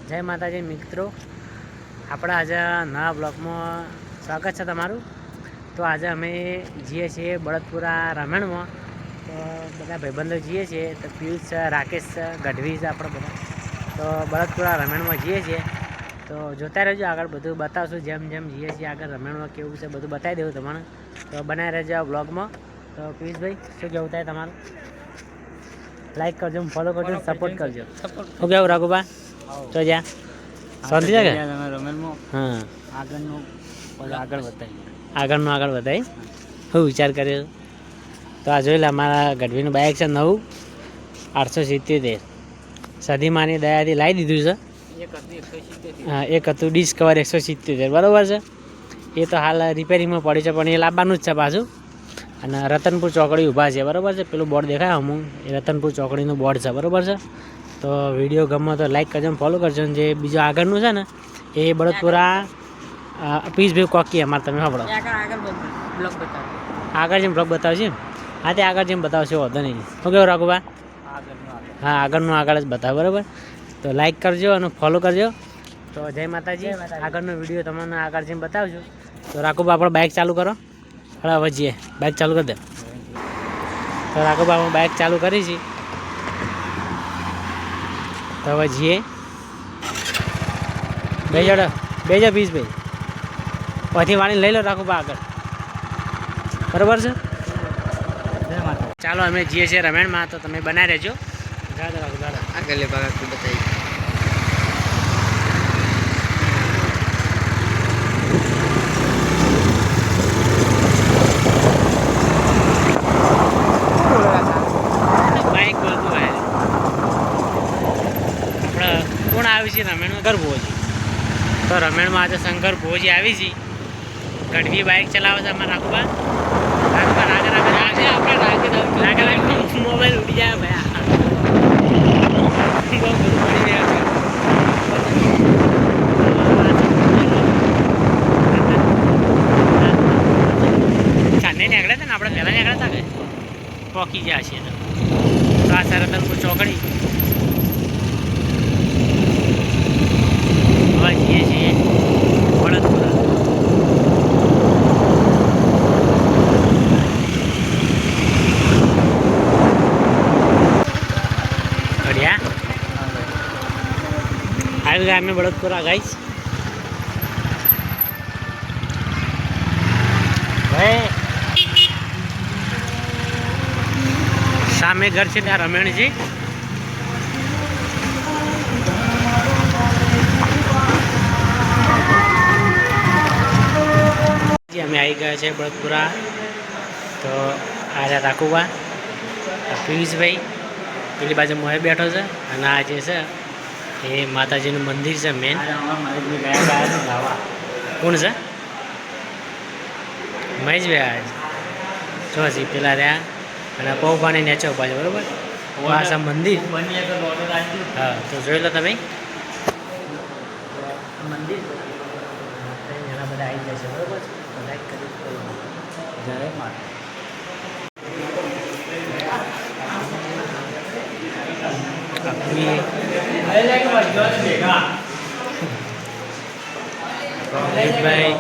જય માતાજી મિત્રો, આપણા આજે નવા બ્લોગમાં સ્વાગત છે તમારું। તો આજે અમે જઈએ છીએ બળદપુરા રમેણમાં। તો બધા ભાઈબંધો જઈએ છીએ, તો પિયુષ છે, રાકેશ છે, ગઢવી છે, આપણે બધા તો બળદપુરા રમેણમાં જઈએ છીએ। તો જોતા રહેજો, આગળ બધું બતાવશું, જેમ જેમ જઈએ છીએ આગળ રમેણમાં કેવું છે બધું બતાવી દઉં તમને। તો બનાવી રહેજો આ બ્લોગમાં। તો પિયુષભાઈ શું કહેવું થાય તમારું? લાઈક કરજો, ફોલો કરજો, સપોર્ટ કરજો। શું કહેવું રાઘુબા? તો જ્યાં શાંતિ છે કે? હા, આગળ બતાવી હું વિચાર કર્યો તો આ જોઈ લે, અમારા ગઢવીનું બાઇક છે નવું 877, સધીમાની દયાથી લાવી દીધું છે। હા, એક હતું ડિસ્કવર 177, બરાબર છે। એ તો હાલ રિપેરિંગમાં પડી છે, પણ એ લાવવાનું જ છે પાછું। અને રતનપુર ચોકડી ઊભા છે, બરાબર છે। પેલું બોર્ડ દેખાય અમુક, એ રતનપુર ચોકડીનું બોર્ડ છે, બરાબર છે। તો વિડીયો ગમે તો લાઈક કરજો, ફોલો કરજો। જે બીજું આગળનું છે ને એ બળદપુરા પિયુષભાઈ કોકી અમારે, તમે સાંભળો આગળ જેમ બ્લોગ બતાવશે। હા, તે આગળ જેમ બતાવશે વાંધો નહીં। શું કહેવું રાઘુબા? હા, આગળનું આગળ જ બતાવે, બરાબર। તો લાઈક કરજો અને ફોલો કરજો। તો જય માતાજી। આગળનો વિડીયો તમને આગળ જેમ બતાવજો। તો રાઘુબા આપણે બાઇક ચાલુ કરો, હવે જઈએ, બાઇક ચાલુ કરી દે। તો રાઘુબા હું બાઇક ચાલુ કરી છે, તો હવે જઈએ। બેજો પિયુષભાઈ, પછી વાળીને લઈ લો રાઘુબા આગળ, બરાબર છે। ચાલો અમે જઈએ છીએ રમેણમાં, તો તમે બનાવી રહેજો। આગળ બતાવી બાઇક બોલતું હોય આપણે કોણ આવી છે રમેણમાં? શંકર ભોજી। તો રમેણમાં આજે શંકર ભોજી આવી છે, ગઢવી બાઇક ચલાવે છે અમારા રાઘુબા। મોબાઈલ ઉડી જાય ભાઈ, સાંજે નીકળ્યા હતા ને આપણે, પહેલાં નીકળ્યા હતા કે પોકી ગયા છીએ। તો આ સરતનપુર ચોકડી હવે જઈએ છીએ બળદપુરા। આવી ગયા અમે બળદપુરા ગાઈશ ભાઈ। સામે ઘર છે ત્યાં રમેણજી, અમે આવી ગયા છે બળદપુરા। તો આ રાઘુબા, પિયુષભાઈ પેલી બાજુ મોહે બેઠો છે, અને આ જે છે એ માતાજીનું મંદિર છે મેન। કોણ છે? મહેશભાઈ જો હજી પેલા રહ્યા, અને પૌપાણી નેચો પાછું, બરાબર। આ છે મંદિર, હા, તો જોઈ લો તમે મંદિર, ઘણા બધા આવી જશે, બરાબર છે। લાઈક કરી જય માતા। ભાઈ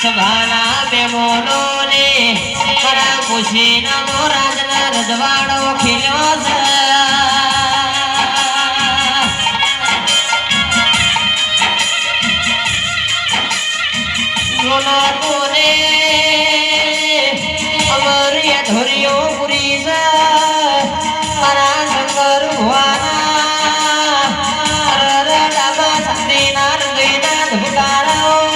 સભાના બેમોનો ને મારા ખુશીના મોરાજના રજવાડો ખીલ્યો છે લોલો કોને અમરિય ધોરિયો પુરી છે મારા શંકર ભુવાના રડાબા સંદીના રંગીના ધુકારાઓ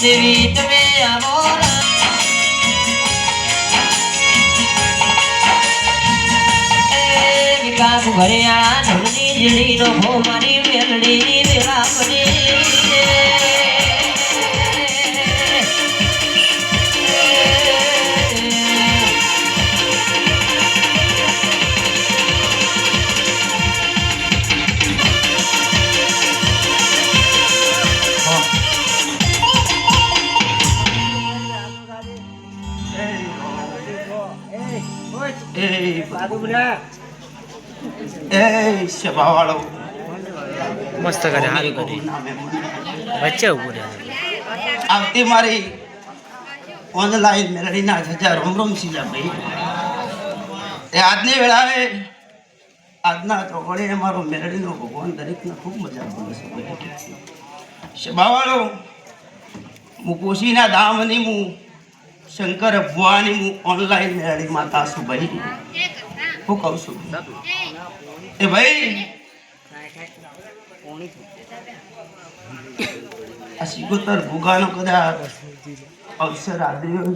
દેવી તમે આવો વિકાસ ઘરે આ ધૂળની જીડી નો ભો મારી વેલડી વેલા મસ્ત કરે હારી કરી વચ્ચે ઉભું રહે આવતી મારી ઓનલાઈન મેલડીના હજાર રોમ રોમ સીલા ભાઈ એ આજની વેળાએ આજના ચોકડીએ મારો મેલડીનો ભગવાન દરેકને ખૂબ મજા આવે છે શબાવાળો હું કોશીના ધામની હું શંકર ભુવાની હું ઓનલાઈન મેલડી માતા છું ભાઈ હું કહું છું એ ભાઈ આ સિગોતર ભૂગાનો કદાચ અવસર આદર્યો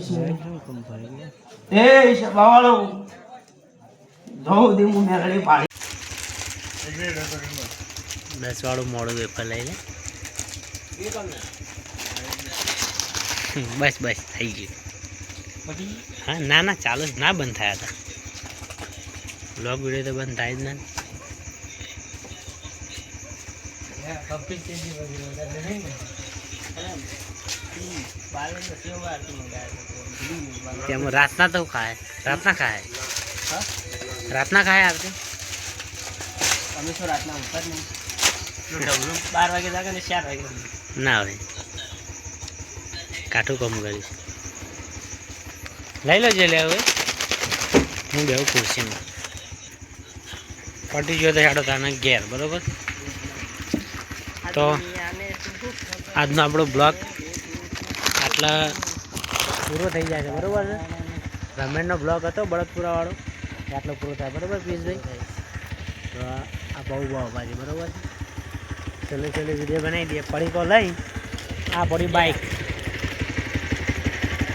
છે એ શબાવાળો ધોધી હું મેળડી પાડી 10 વાળું મોડું વેફર લઈ લે બસ બસ થઈ ગયું હા ના ના ચાલુ ના બંધ થયા હતા બ્લોગ વિડીયો તો બંધ થાય જ ના રાતના તો ખાય રાતના ખાય આવતી અમે તો રાતના ઊંઘતા જ નહીં 12 વાગે જાગે ને 4 વાગે ના હવે કાઠું કામ કરીશ લઈ લો જે લે હવે હું બેહું ખુરશીમાં પટી ગયો તો હેડો તાને ઘેર બરોબર તો આજનો આપણો બ્લોગ આટલા પૂરો થઈ જાય છે બરાબર છે રમેશનો બ્લોગ હતો બળદપુરાવાળો આટલો પૂરો થાય બરાબર પિયુષભાઈ તો આ બહુ બાજી બરાબર છે ચલો વિડીયો બનાવી દઈએ પડીકો લઈ આ પડી બાઇક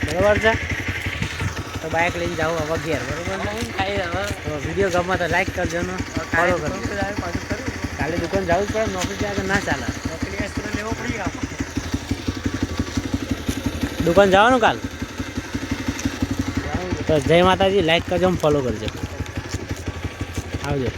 બરાબર છે તો બાઇક લઈને જાઉં હવે ઘેર બરાબર તો વિડીયો ગમે તો લાઈક કરજો ને ફોલો કરજો કાલે દુકાન જવું જ પડે નોકરી આગળ ના ચાલે લેવો પડી દુકાન જવાનું કાલ તો જય માતાજી લાઈક કરજો ફોલો કરજો આવજો